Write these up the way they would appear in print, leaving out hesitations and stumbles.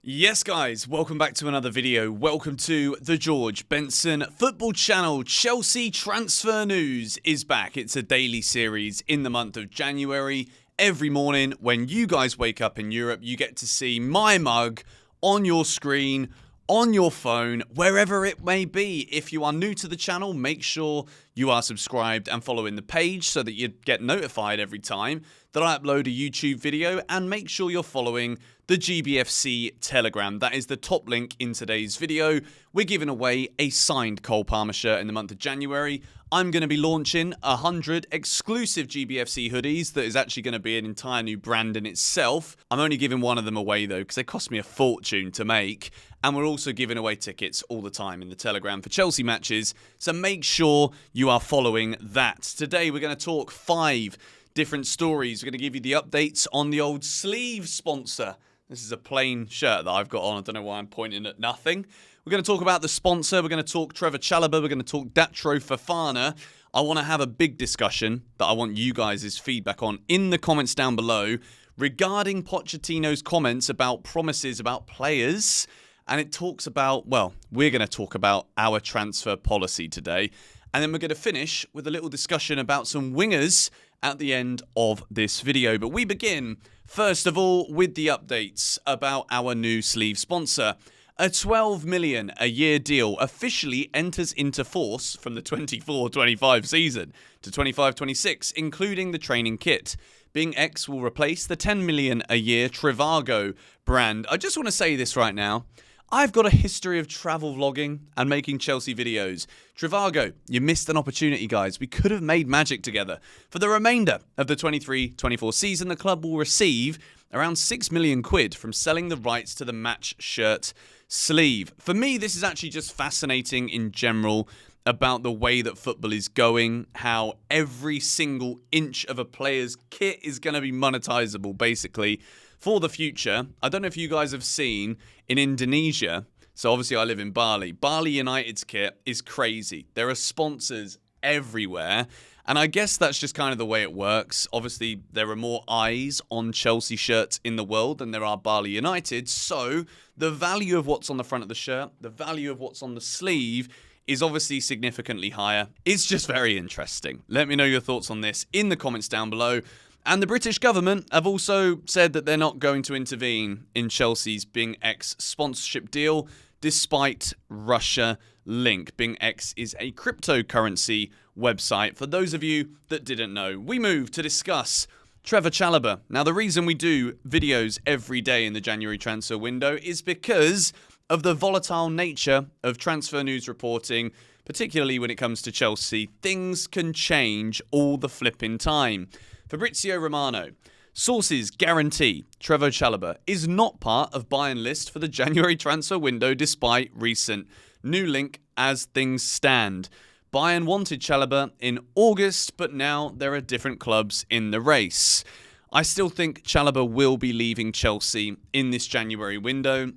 Yes guys, welcome back to another video. Welcome to the George Benson Football Channel. Chelsea transfer news is back. It's a daily series in the month of January. Every morning when you guys wake up in Europe, you get to see my mug on your screen, on your phone, wherever it may be. If you are new to the channel, make sure you are subscribed and following the page so that you get notified every time that I upload a YouTube video, and make sure you're following the GBFC Telegram. That is the top link in today's video. We're giving away a signed Cole Palmer shirt in the month of January. I'm going to be launching 100 exclusive GBFC hoodies that is actually going to be an entire new brand in itself. I'm only giving one of them away though because they cost me a fortune to make. And we're also giving away tickets all the time in the Telegram for Chelsea matches. So make sure you are following that. Today we're going to talk 5 different stories. We're going to give you the updates on the old sleeve sponsor. This is a plain shirt that I've got on. I don't know why I'm pointing at nothing. We're going to talk about the sponsor. We're going to talk Trevor Chalobah. We're going to talk Datro Fofana. I want to have a big discussion that I want you guys' feedback on in the comments down below regarding Pochettino's comments about promises about players. And it talks about, well, we're going to talk about our transfer policy today. And then we're going to finish with a little discussion about some wingers at the end of this video. But we begin, first of all, with the updates about our new sleeve sponsor. A $12 million a year deal officially enters into force from the 24-25 season to 25-26, including the training kit. Being X will replace the $10 million a year Trivago brand. I just want to say this right now. I've got a history of travel vlogging and making Chelsea videos. Trivago, you missed an opportunity, guys. We could have made magic together. For the remainder of the 23-24 season, the club will receive around 6 million quid from selling the rights to the match shirt sleeve. For me, this is actually just fascinating in general about the way that football is going, how every single inch of a player's kit is going to be monetizable, basically, for the future. I don't know if you guys have seen in Indonesia, so obviously I live in Bali. Bali United's kit is crazy. There are sponsors everywhere, and I guess that's just kind of the way it works. Obviously, there are more eyes on Chelsea shirts in the world than there are Bali United, so the value of what's on the front of the shirt, the value of what's on the sleeve is obviously significantly higher. It's just very interesting. Let me know your thoughts on this in the comments down below. And the British government have also said that they're not going to intervene in Chelsea's Bing X sponsorship deal, despite Russia link. Bing X is a cryptocurrency website. For those of you that didn't know, we move to discuss Trevor Chalobah. Now, the reason we do videos every day in the January transfer window is because of the volatile nature of transfer news reporting, particularly when it comes to Chelsea. Things can change all the flipping time. Fabrizio Romano. Sources guarantee Trevor Chalobah is not part of Bayern list for the January transfer window despite recent new link as things stand. Bayern wanted Chalobah in August, but now there are different clubs in the race. I still think Chalobah will be leaving Chelsea in this January window.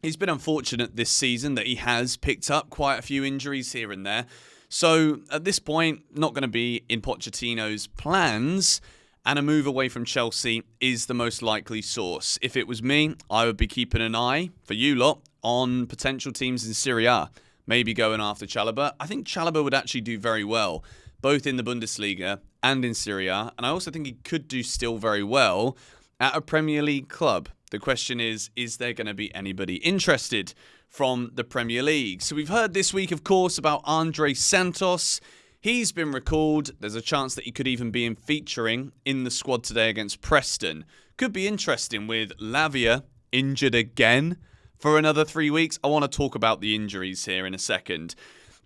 He's been unfortunate this season that he has picked up quite a few injuries here and there. So at this point, not going to be in Pochettino's plans, and a move away from Chelsea is the most likely source. If it was me, I would be keeping an eye, for you lot, on potential teams in Serie A, maybe going after Chalobah. I think Chalobah would actually do very well, both in the Bundesliga and in Serie A, and I also think he could do still very well at a Premier League club. The question is there going to be anybody interested from the Premier League? So we've heard this week, of course, about Andre Santos. He's been recalled. There's a chance that he could even be featuring in the squad today against Preston. Could be interesting with Lavia injured again for another 3 weeks. I want to talk about the injuries here in a second.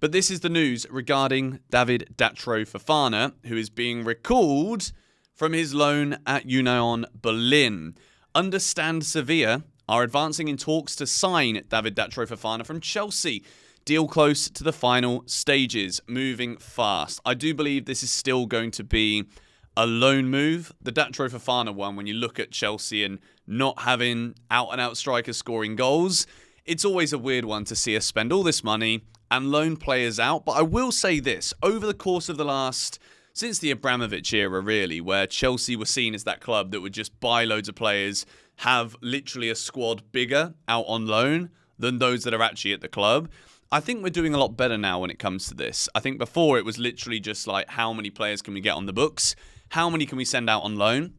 But this is the news regarding David Datro Fofana, who is being recalled from his loan at Union Berlin. Understand Sevilla are advancing in talks to sign David Datro Fofana from Chelsea. Deal close to the final stages, moving fast. I do believe this is still going to be a loan move. The Datro Fofana one, when you look at Chelsea and not having out-and-out strikers scoring goals, it's always a weird one to see us spend all this money and loan players out. But I will say this, over the course of the last since the Abramovich era, really, where Chelsea were seen as that club that would just buy loads of players, have literally a squad bigger out on loan than those that are actually at the club. I think we're doing a lot better now when it comes to this. I think before it was literally just like, how many players can we get on the books? How many can we send out on loan?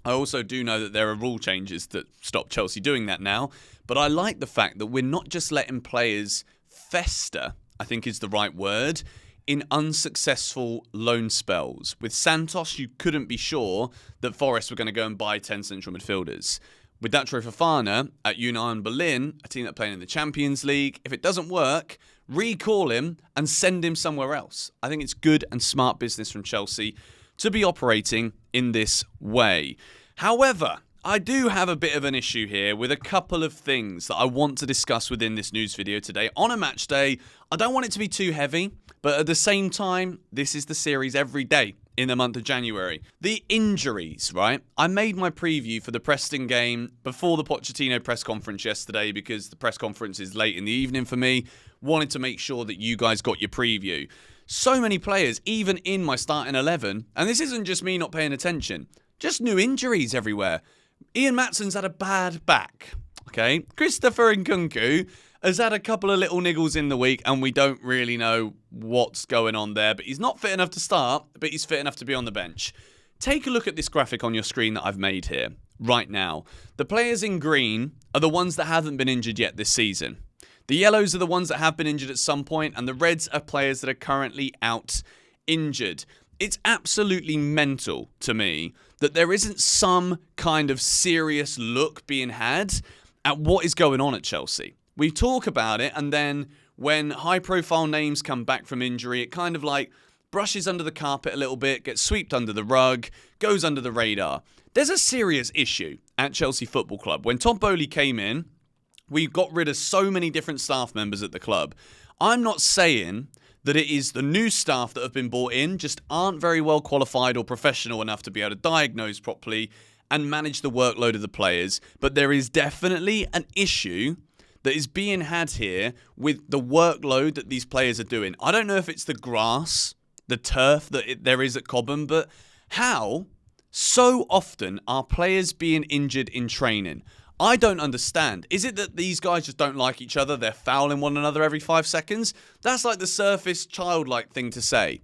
I also do know that there are rule changes that stop Chelsea doing that now. But I like the fact that we're not just letting players fester, I think is the right word, in unsuccessful loan spells. With Santos, you couldn't be sure that Forest were going to go and buy 10 central midfielders. With Datro Fofana at Union Berlin, a team that playing in the Champions League, if it doesn't work, recall him and send him somewhere else. I think it's good and smart business from Chelsea to be operating in this way. However, I do have a bit of an issue here with a couple of things that I want to discuss within this news video today. On a match day, I don't want it to be too heavy, but at the same time, this is the series every day in the month of January. The injuries, right? I made my preview for the Preston game before the Pochettino press conference yesterday because the press conference is late in the evening for me. Wanted to make sure that you guys got your preview. So many players, even in my starting 11, and this isn't just me not paying attention, just new injuries everywhere. Ian Matson's had a bad back, okay? Christopher Nkunku has had a couple of little niggles in the week, and we don't really know what's going on there. But he's not fit enough to start, but he's fit enough to be on the bench. Take a look at this graphic on your screen that I've made here right now. The players in green are the ones that haven't been injured yet this season. The yellows are the ones that have been injured at some point, and the reds are players that are currently out injured. It's absolutely mental to me that there isn't some kind of serious look being had at what is going on at Chelsea. We talk about it, and then when high-profile names come back from injury, it kind of like brushes under the carpet a little bit, gets swept under the rug, goes under the radar. There's a serious issue at Chelsea Football Club. When Todd Boehly came in, we got rid of so many different staff members at the club. I'm not saying that it is the new staff that have been brought in just aren't very well qualified or professional enough to be able to diagnose properly and manage the workload of the players, but there is definitely an issue that is being had here with the workload that these players are doing. I don't know if it's the grass, the turf that there is at Cobham, but how so often are players being injured in training? I don't understand. Is it that these guys just don't like each other? They're fouling one another every 5 seconds? That's like the surface childlike thing to say.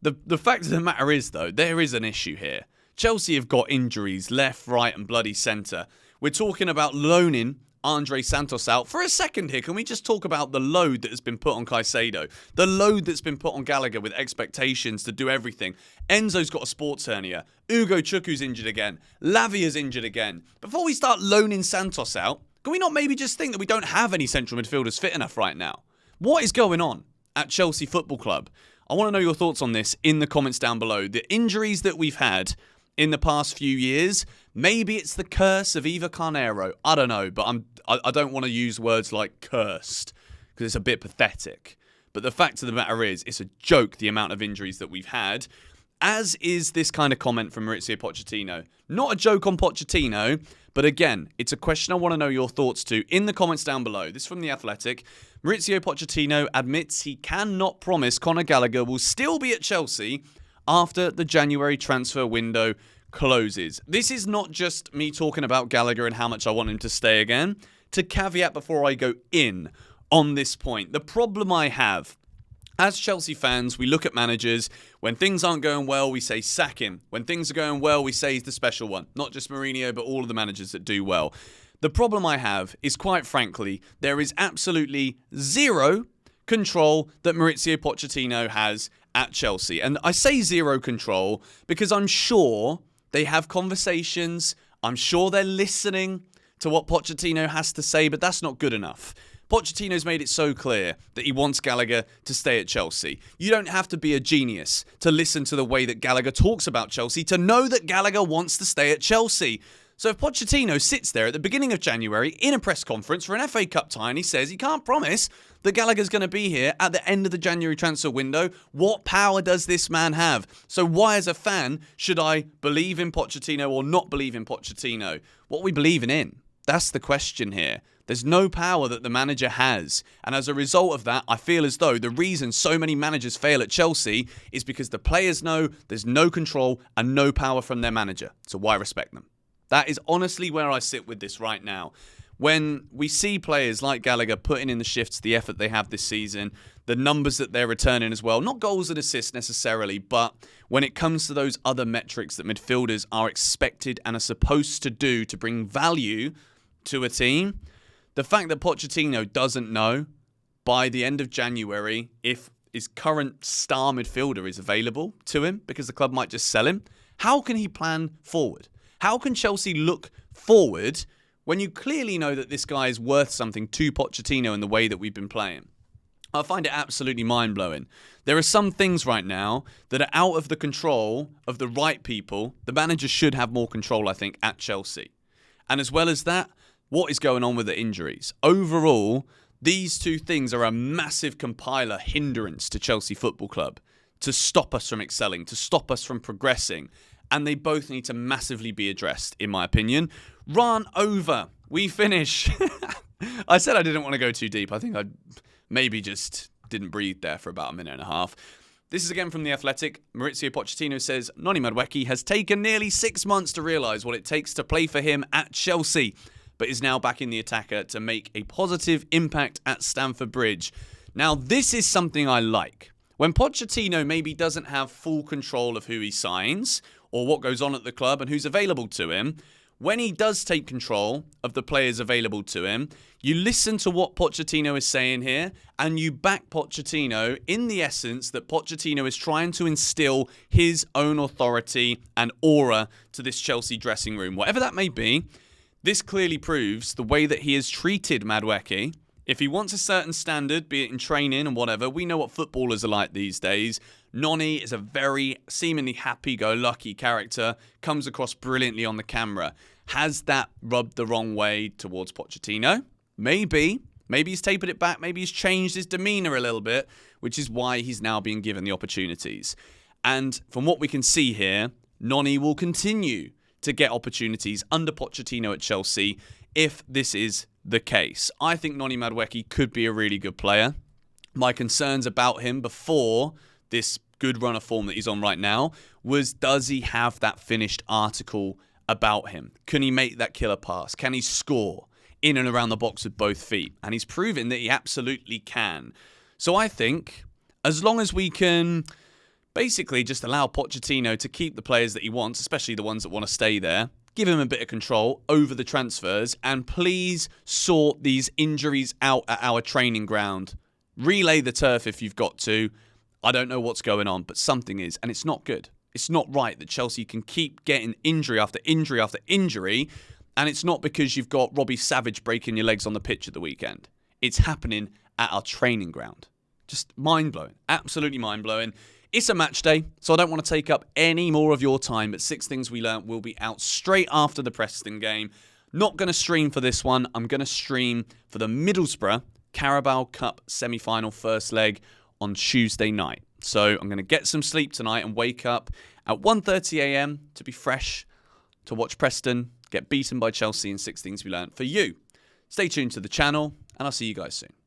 The fact of the matter is, though, there is an issue here. Chelsea have got injuries left, right, and bloody centre. We're talking about loaning Andre Santos out. For a second here, can we just talk about the load that has been put on Caicedo? The load that's been put on Gallagher with expectations to do everything. Enzo's got a sports hernia. Ugo Chukwu's injured again. Lavia's injured again. Before we start loaning Santos out, can we not maybe just think that we don't have any central midfielders fit enough right now? What is going on at Chelsea Football Club? I want to know your thoughts on this in the comments down below. The injuries that we've had in the past few years, maybe it's the curse of Eva Carneiro. I don't know, but I don't want to use words like cursed because it's a bit pathetic. But the fact of the matter is, it's a joke the amount of injuries that we've had, as is this kind of comment from Mauricio Pochettino. Not a joke on Pochettino, but again, it's a question I want to know your thoughts to in the comments down below. This is from The Athletic. Mauricio Pochettino admits he cannot promise Conor Gallagher will still be at Chelsea after the January transfer window closes. This is not just me talking about Gallagher and how much I want him to stay again. To caveat before I go in on this point, the problem I have, as Chelsea fans, we look at managers. When things aren't going well, we say sack him. When things are going well, we say he's the special one. Not just Mourinho, but all of the managers that do well. The problem I have is, quite frankly, there is absolutely zero control that Mauricio Pochettino has at Chelsea. And I say zero control because I'm sure they have conversations. I'm sure they're listening to what Pochettino has to say, but that's not good enough. Pochettino's made it so clear that he wants Gallagher to stay at Chelsea. You don't have to be a genius to listen to the way that Gallagher talks about Chelsea to know that Gallagher wants to stay at Chelsea. So if Pochettino sits there at the beginning of January in a press conference for an FA Cup tie and he says he can't promise that Gallagher's going to be here at the end of the January transfer window, what power does this man have? So why, as a fan, should I believe in Pochettino or not believe in Pochettino? What are we believing in? That's the question here. There's no power that the manager has. And as a result of that, I feel as though the reason so many managers fail at Chelsea is because the players know there's no control and no power from their manager. So why respect them? That is honestly where I sit with this right now. When we see players like Gallagher putting in the shifts, the effort they have this season, the numbers that they're returning as well, not goals and assists necessarily, but when it comes to those other metrics that midfielders are expected and are supposed to do to bring value to a team, the fact that Pochettino doesn't know by the end of January if his current star midfielder is available to him because the club might just sell him, how can he plan forward? How can Chelsea look forward when you clearly know that this guy is worth something to Pochettino in the way that we've been playing? I find it absolutely mind-blowing. There are some things right now that are out of the control of the right people. The manager should have more control, I think, at Chelsea. And as well as that, what is going on with the injuries? Overall, these two things are a massive compiler hindrance to Chelsea Football Club to stop us from excelling, to stop us from progressing. And they both need to massively be addressed, in my opinion. Run over. We finish. I said I didn't want to go too deep. I think I maybe just didn't breathe there for about a minute and a half. This is again from The Athletic. Mauricio Pochettino says, Noni Madueke has taken nearly 6 months to realise what it takes to play for him at Chelsea, but is now back in the attacker to make a positive impact at Stamford Bridge. Now, this is something I like. When Pochettino maybe doesn't have full control of who he signs or what goes on at the club and who's available to him, when he does take control of the players available to him, you listen to what Pochettino is saying here and you back Pochettino in the essence that Pochettino is trying to instill his own authority and aura to this Chelsea dressing room. Whatever that may be, this clearly proves the way that he has treated Madueke. If he wants a certain standard, be it in training and whatever, we know what footballers are like these days. Noni is a very seemingly happy-go-lucky character, comes across brilliantly on the camera. Has that rubbed the wrong way towards Pochettino? Maybe. Maybe he's tapered it back. Maybe he's changed his demeanour a little bit, which is why he's now being given the opportunities. And from what we can see here, Noni will continue to get opportunities under Pochettino at Chelsea if this is the case. I think Noni Madueke could be a really good player. My concerns about him before this good run of form that he's on right now was, does he have that finished article about him? Can he make that killer pass? Can he score in and around the box with both feet? And he's proven that he absolutely can. So I think as long as we can basically just allow Pochettino to keep the players that he wants, especially the ones that want to stay there, give him a bit of control over the transfers, and please sort these injuries out at our training ground. Relay the turf if you've got to. I don't know what's going on, but something is, and it's not good. It's not right that Chelsea can keep getting injury after injury after injury, and it's not because you've got Robbie Savage breaking your legs on the pitch at the weekend. It's happening at our training ground. Just mind-blowing. Absolutely mind-blowing. It's a match day, so I don't want to take up any more of your time, but 6 Things We Learnt will be out straight after the Preston game. Not going to stream for this one. I'm going to stream for the Middlesbrough Carabao Cup semi-final first leg on Tuesday night. So I'm going to get some sleep tonight and wake up at 1:30 a.m. to be fresh to watch Preston get beaten by Chelsea in 6 Things We Learnt for you. Stay tuned to the channel, and I'll see you guys soon.